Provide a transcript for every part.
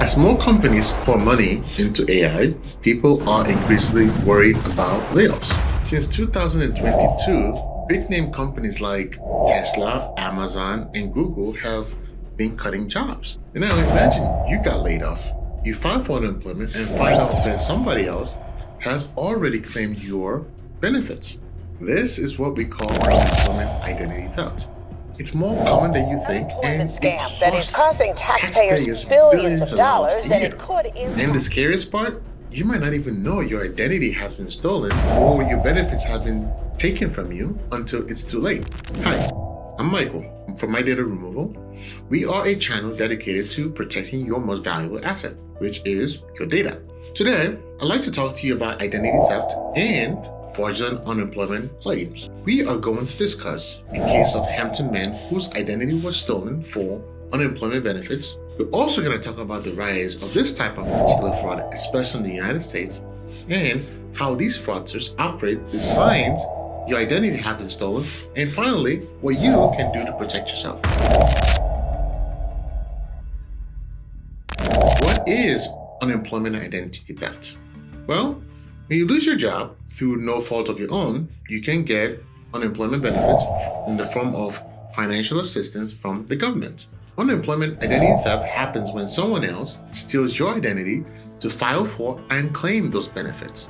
As more companies pour money into AI, people are increasingly worried about layoffs. Since 2022, big name companies like Tesla, Amazon, and Google have been cutting jobs. Now imagine you got laid off. You file for unemployment and find out that somebody else has already claimed your benefits. This is what we call unemployment identity theft. It's more common than you think, and it scam that is costs costing taxpayers billions of dollars, a and year. it could And the scariest part, you might not even know your identity has been stolen or your benefits have been taken from you until it's too late. Hi, I'm Michael from My Data Removal. We are a channel dedicated to protecting your most valuable asset, which is your data. Today, I'd like to talk to you about identity theft and fraudulent unemployment claims. We are going to discuss a case of Hampton man whose identity was stolen for unemployment benefits. We're also going to talk about the rise of this type of particular fraud, especially in the United States, and how these fraudsters operate, the signs your identity has been stolen, and finally, what you can do to protect yourself. What is unemployment identity theft? Well, when you lose your job through no fault of your own, you can get unemployment benefits in the form of financial assistance from the government. Unemployment identity theft happens when someone else steals your identity to file for and claim those benefits.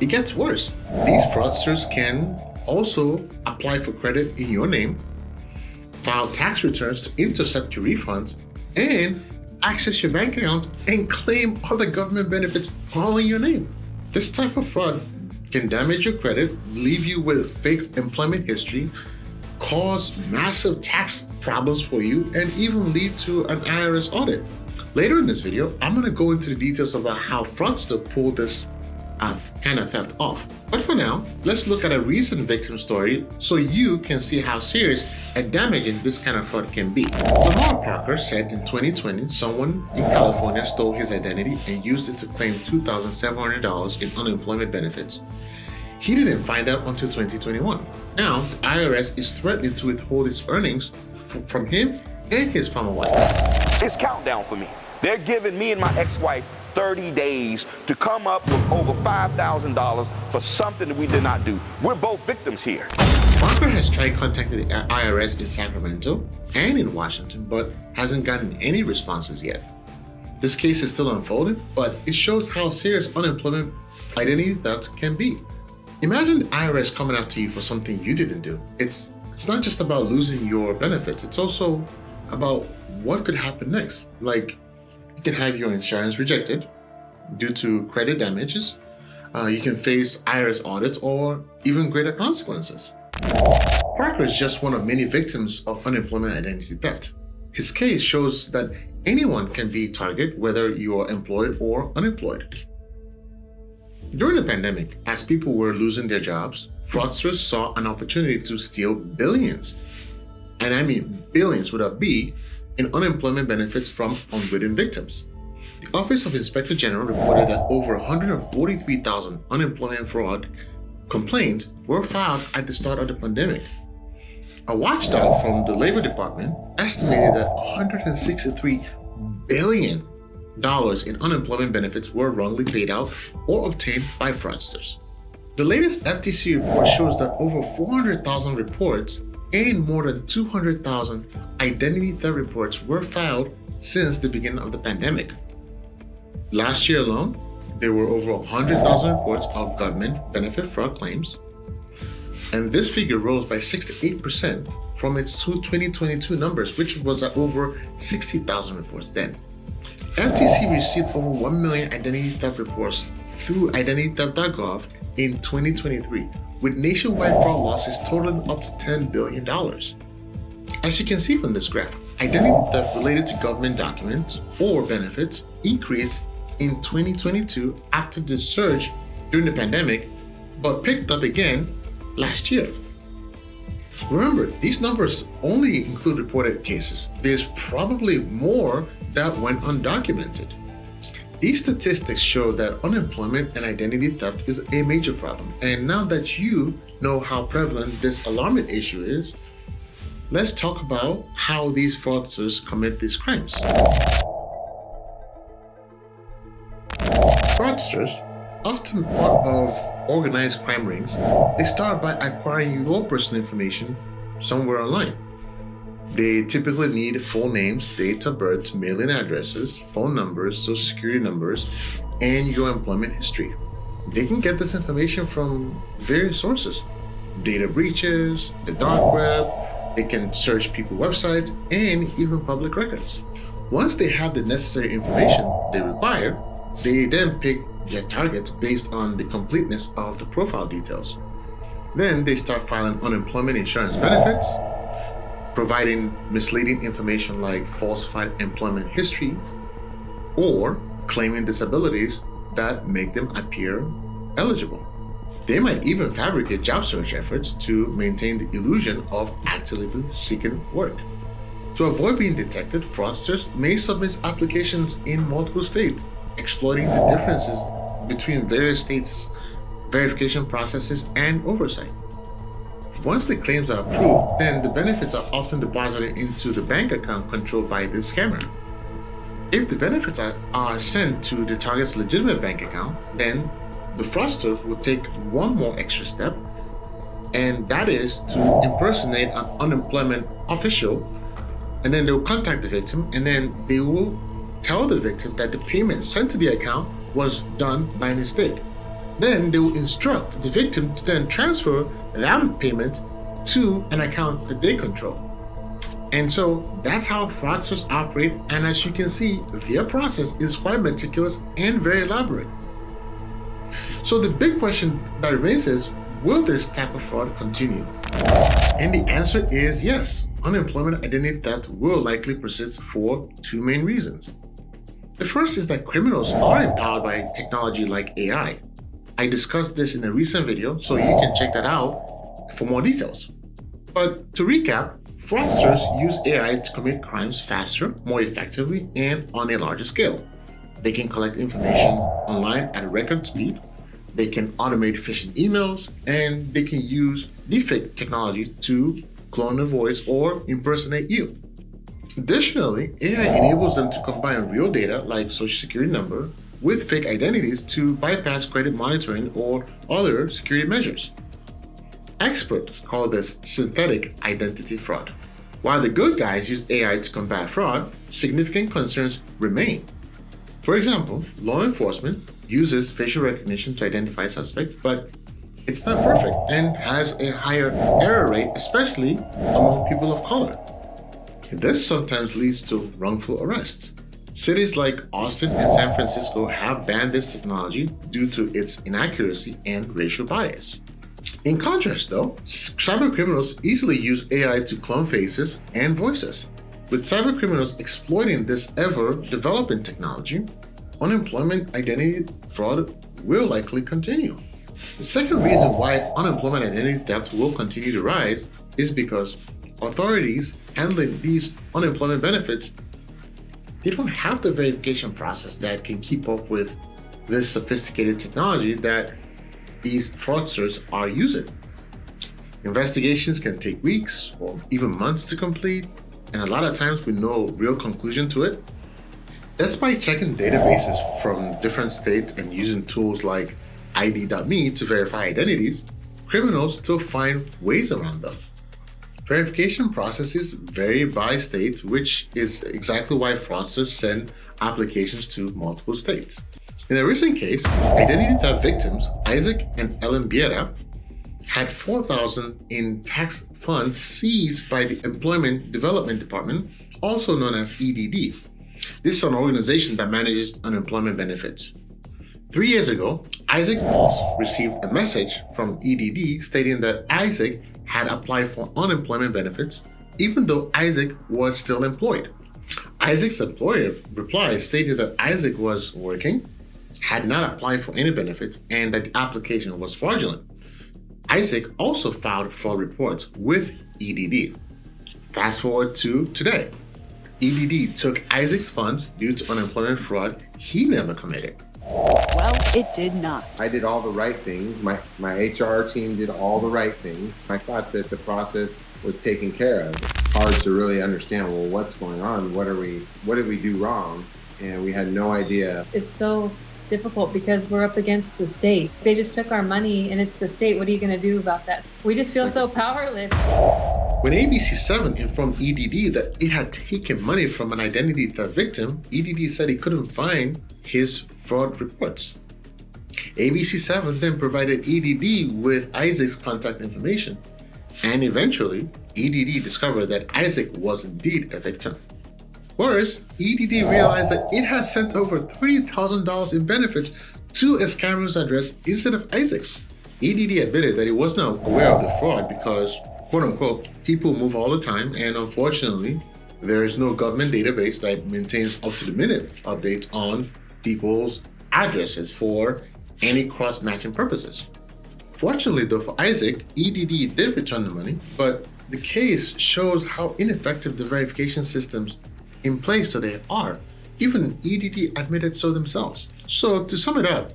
It gets worse. These fraudsters can also apply for credit in your name, file tax returns to intercept your refunds, and access your bank account and claim other government benefits all in your name. This type of fraud can damage your credit, leave you with fake employment history, cause massive tax problems for you, and even lead to an IRS audit. Later in this video, I'm going to go into the details about how fraudsters pull this kind of theft off. But for now, let's look at a recent victim story so you can see how serious and damaging this kind of fraud can be. Lamar Parker said in 2020, someone in California stole his identity and used it to claim $2,700 in unemployment benefits. He didn't find out until 2021. Now, the IRS is threatening to withhold its earnings from him and his former wife. It's countdown for me. They're giving me and my ex-wife 30 days to come up with over $5,000 for something that we did not do. We're both victims here. Parker has tried contacting the IRS in Sacramento and in Washington, but hasn't gotten any responses yet. This case is still unfolding, but it shows how serious unemployment identity theft can be. Imagine the IRS coming after you for something you didn't do. It's not just about losing your benefits, it's also about what could happen next. Like, you can have your insurance rejected due to credit damages. You can face IRS audits or even greater consequences. Parker is just one of many victims of unemployment identity theft. His case shows that anyone can be a target, whether you are employed or unemployed. During the pandemic, as people were losing their jobs, fraudsters saw an opportunity to steal billions, and I mean billions with a B, in unemployment benefits from unwitting victims. The Office of Inspector General reported that over 143,000 unemployment fraud complaints were filed at the start of the pandemic. A watchdog from the Labor Department estimated that $163 billion in unemployment benefits were wrongly paid out or obtained by fraudsters. The latest FTC report shows that over 400,000 reports and more than 200,000 identity theft reports were filed since the beginning of the pandemic. Last year alone, there were over 100,000 reports of government benefit fraud claims, and this figure rose by 68% from its 2022 numbers, which was at over 60,000 reports then. FTC received over 1 million identity theft reports through identitytheft.gov in 2023, with nationwide fraud losses totaling up to $10 billion. As you can see from this graph, identity theft related to government documents or benefits increased in 2022 after the surge during the pandemic, but picked up again last year. Remember, these numbers only include reported cases. There's probably more that went undocumented. These statistics show that unemployment and identity theft is a major problem. And now that you know how prevalent this alarming issue is, let's talk about how these fraudsters commit these crimes. Fraudsters, often part of organized crime rings, they start by acquiring your personal information somewhere online. They typically need full names, date of birth, mailing addresses, phone numbers, social security numbers, and your employment history. They can get this information from various sources: data breaches, the dark web, they can search people's websites, and even public records. Once they have the necessary information they require, they then pick their targets based on the completeness of the profile details. Then they start filing unemployment insurance benefits, providing misleading information like falsified employment history, or claiming disabilities that make them appear eligible. They might even fabricate job search efforts to maintain the illusion of actively seeking work. To avoid being detected, fraudsters may submit applications in multiple states, exploiting the differences between various states' verification processes and oversight. Once the claims are approved, then the benefits are often deposited into the bank account controlled by the scammer. If the benefits are sent to the target's legitimate bank account, then the fraudster will take one more extra step, and that is to impersonate an unemployment official, and then they'll contact the victim, and then they will tell the victim that the payment sent to the account was done by mistake. Then they will instruct the victim to then transfer that payment to an account that they control. And so that's how fraudsters operate, and as you can see, their process is quite meticulous and very elaborate. So the big question that remains is, will this type of fraud continue? And the answer is yes. Unemployment identity theft will likely persist for two main reasons. The first is that criminals are empowered by technology like AI. I discussed this in a recent video, so you can check that out for more details. But to recap, fraudsters use AI to commit crimes faster, more effectively, and on a larger scale. They can collect information online at a record speed. They can automate phishing emails, and they can use deepfake technology to clone a voice or impersonate you. Additionally, AI enables them to combine real data like social security number with fake identities to bypass credit monitoring or other security measures. Experts call this synthetic identity fraud. While the good guys use AI to combat fraud, significant concerns remain. For example, law enforcement uses facial recognition to identify suspects, but it's not perfect and has a higher error rate, especially among people of color. This sometimes leads to wrongful arrests. Cities like Austin and San Francisco have banned this technology due to its inaccuracy and racial bias. In contrast, though, cybercriminals easily use AI to clone faces and voices. With cybercriminals exploiting this ever-developing technology, unemployment identity fraud will likely continue. The second reason why unemployment identity theft will continue to rise is because authorities handling these unemployment benefits, they don't have the verification process that can keep up with this sophisticated technology that these fraudsters are using. Investigations can take weeks or even months to complete, and a lot of times with no real conclusion to it. Despite checking databases from different states and using tools like ID.me to verify identities, criminals still find ways around them. Verification processes vary by state, which is exactly why fraudsters send applications to multiple states. In a recent case, identity theft victims Isaac and Ellen Biera had $4,000 in tax funds seized by the Employment Development Department, also known as EDD. This is an organization that manages unemployment benefits. 3 years ago, Isaac's boss received a message from EDD stating that Isaac had applied for unemployment benefits, even though Isaac was still employed. Isaac's employer replied stating that Isaac was working, had not applied for any benefits, and that the application was fraudulent. Isaac also filed fraud reports with EDD. Fast forward to today. EDD took Isaac's funds due to unemployment fraud he never committed. Well, it did not. I did all the right things. My HR team did all the right things. I thought that the process was taken care of. Hard to really understand, well, what's going on? What did we do wrong? And we had no idea. It's so difficult because we're up against the state. They just took our money and it's the state. What are you going to do about that? We just feel so powerless. When ABC7 informed EDD that it had taken money from an identity theft victim, EDD said he couldn't find his fraud reports. ABC7 then provided EDD with Isaac's contact information, and eventually, EDD discovered that Isaac was indeed a victim. Worse, EDD realized that it had sent over $30,000 in benefits to a scammer's address instead of Isaac's. EDD admitted that he was not aware of the fraud because, quote-unquote, people move all the time, and unfortunately, there is no government database that maintains up-to-the-minute updates on people's addresses for any cross-matching purposes. Fortunately though for Isaac, EDD did return the money, but the case shows how ineffective the verification systems in place today are. Even EDD admitted so themselves. So to sum it up,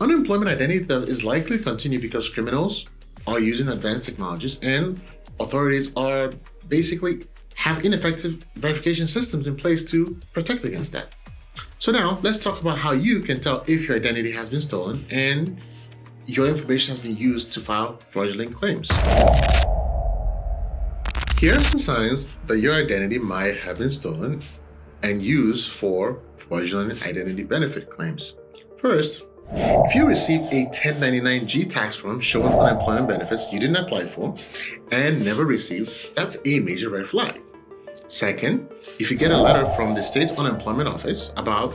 unemployment identity theft is likely to continue because criminals are using advanced technologies and authorities are basically have ineffective verification systems in place to protect against that. So now let's talk about how you can tell if your identity has been stolen and your information has been used to file fraudulent claims. Here are some signs that your identity might have been stolen and used for fraudulent identity benefit claims. First, if you receive a 1099-G tax form showing unemployment benefits you didn't apply for and never received, that's a major red flag. Second, if you get a letter from the state unemployment office about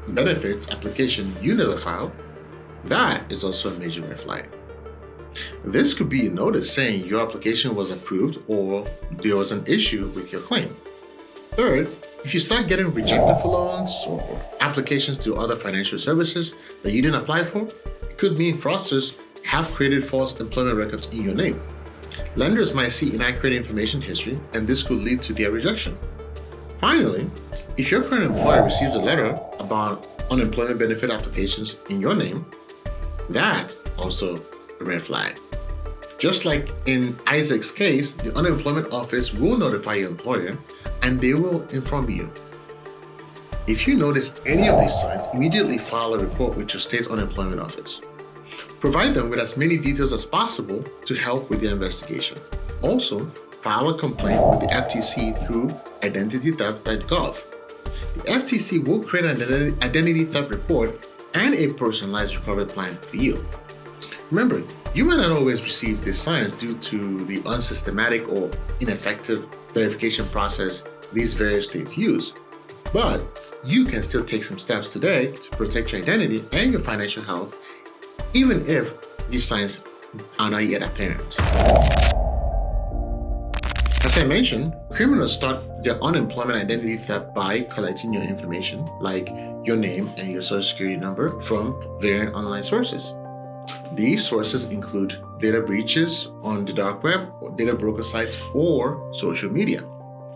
benefits application you never filed, that is also a major red flag. This could be a notice saying your application was approved or there was an issue with your claim. Third, if you start getting rejected for loans or applications to other financial services that you didn't apply for, it could mean fraudsters have created false employment records in your name. Lenders might see inaccurate information history, and this could lead to their rejection. Finally, if your current employer receives a letter about unemployment benefit applications in your name, that's also a red flag. Just like in Isaac's case, the unemployment office will notify your employer and they will inform you. If you notice any of these signs, immediately file a report with your state's unemployment office. Provide them with as many details as possible to help with their investigation. Also, file a complaint with the FTC through identitytheft.gov. The FTC will create an identity theft report and a personalized recovery plan for you. Remember, you might not always receive these signs due to the unsystematic or ineffective verification process these various states use, but you can still take some steps today to protect your identity and your financial health, even if these signs are not yet apparent. As I mentioned, criminals start their unemployment identity theft by collecting your information, like your name and your social security number, from various online sources. These sources include data breaches on the dark web, or data broker sites, or social media.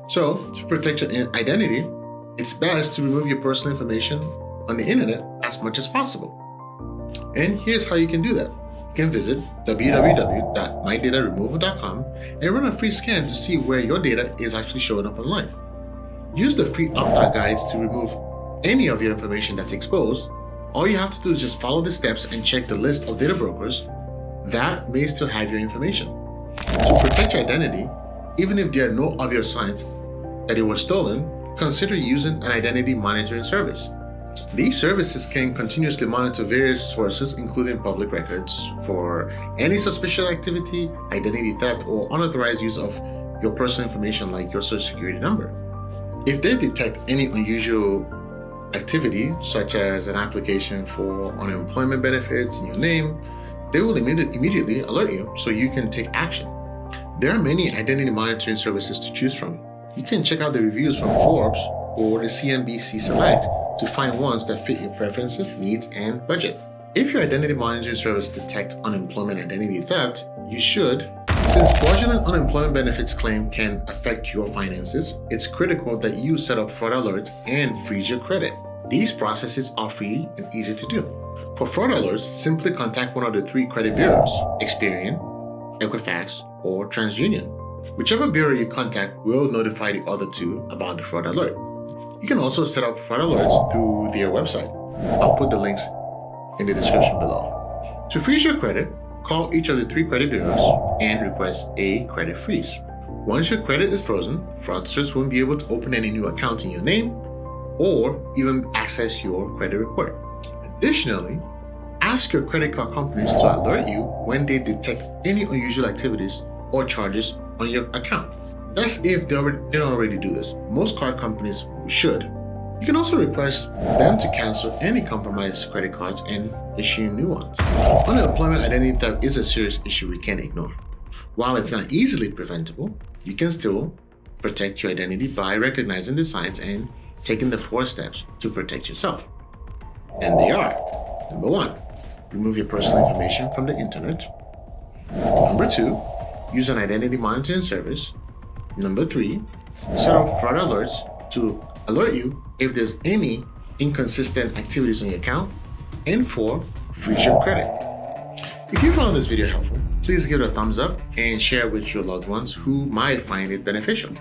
So, to protect your identity, it's best to remove your personal information on the internet as much as possible. And here's how you can do that. You can visit www.mydataremoval.com and run a free scan to see where your data is actually showing up online. Use the free opt-out guides to remove any of your information that's exposed. All you have to do is just follow the steps and check the list of data brokers that may still have your information. To protect your identity, even if there are no obvious signs that it was stolen, consider using an identity monitoring service. These services can continuously monitor various sources, including public records, for any suspicious activity, identity theft, or unauthorized use of your personal information like your social security number. If they detect any unusual activity, such as an application for unemployment benefits in your name, they will immediately alert you so you can take action. There are many identity monitoring services to choose from. You can check out the reviews from Forbes or the CNBC Select to find ones that fit your preferences, needs, and budget. If your identity monitoring service detects unemployment identity theft, you should. Since fraudulent unemployment benefits claim can affect your finances, it's critical that you set up fraud alerts and freeze your credit. These processes are free and easy to do. For fraud alerts, simply contact one of the 3 credit bureaus: Experian, Equifax, or TransUnion. Whichever bureau you contact will notify the other 2 about the fraud alert. You can also set up fraud alerts through their website. I'll put the links in the description below. To freeze your credit, call each of the 3 credit bureaus and request a credit freeze. Once your credit is frozen, fraudsters won't be able to open any new account in your name or even access your credit report. Additionally, ask your credit card companies to alert you when they detect any unusual activities or charges on your account. That's if they don't already do this. Most card companies should. You can also request them to cancel any compromised credit cards and issue new ones. Unemployment identity theft is a serious issue we can't ignore. While it's not easily preventable, you can still protect your identity by recognizing the signs and taking the 4 steps to protect yourself. And they are: number 1, remove your personal information from the internet. Number 2, use an identity monitoring service. Number 3, set up fraud alerts to alert you if there's any inconsistent activities on your account. And 4, freeze your credit. If you found this video helpful, please give it a thumbs up and share with your loved ones who might find it beneficial.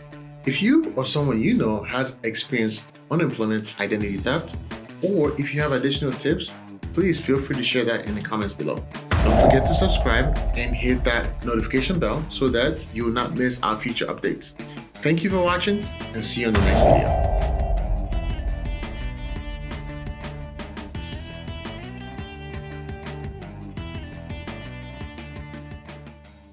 If you or someone you know has experienced unemployment identity theft, or if you have additional tips, please feel free to share that in the comments below. Don't forget to subscribe and hit that notification bell so that you will not miss our future updates. Thank you for watching, and see you on the next video.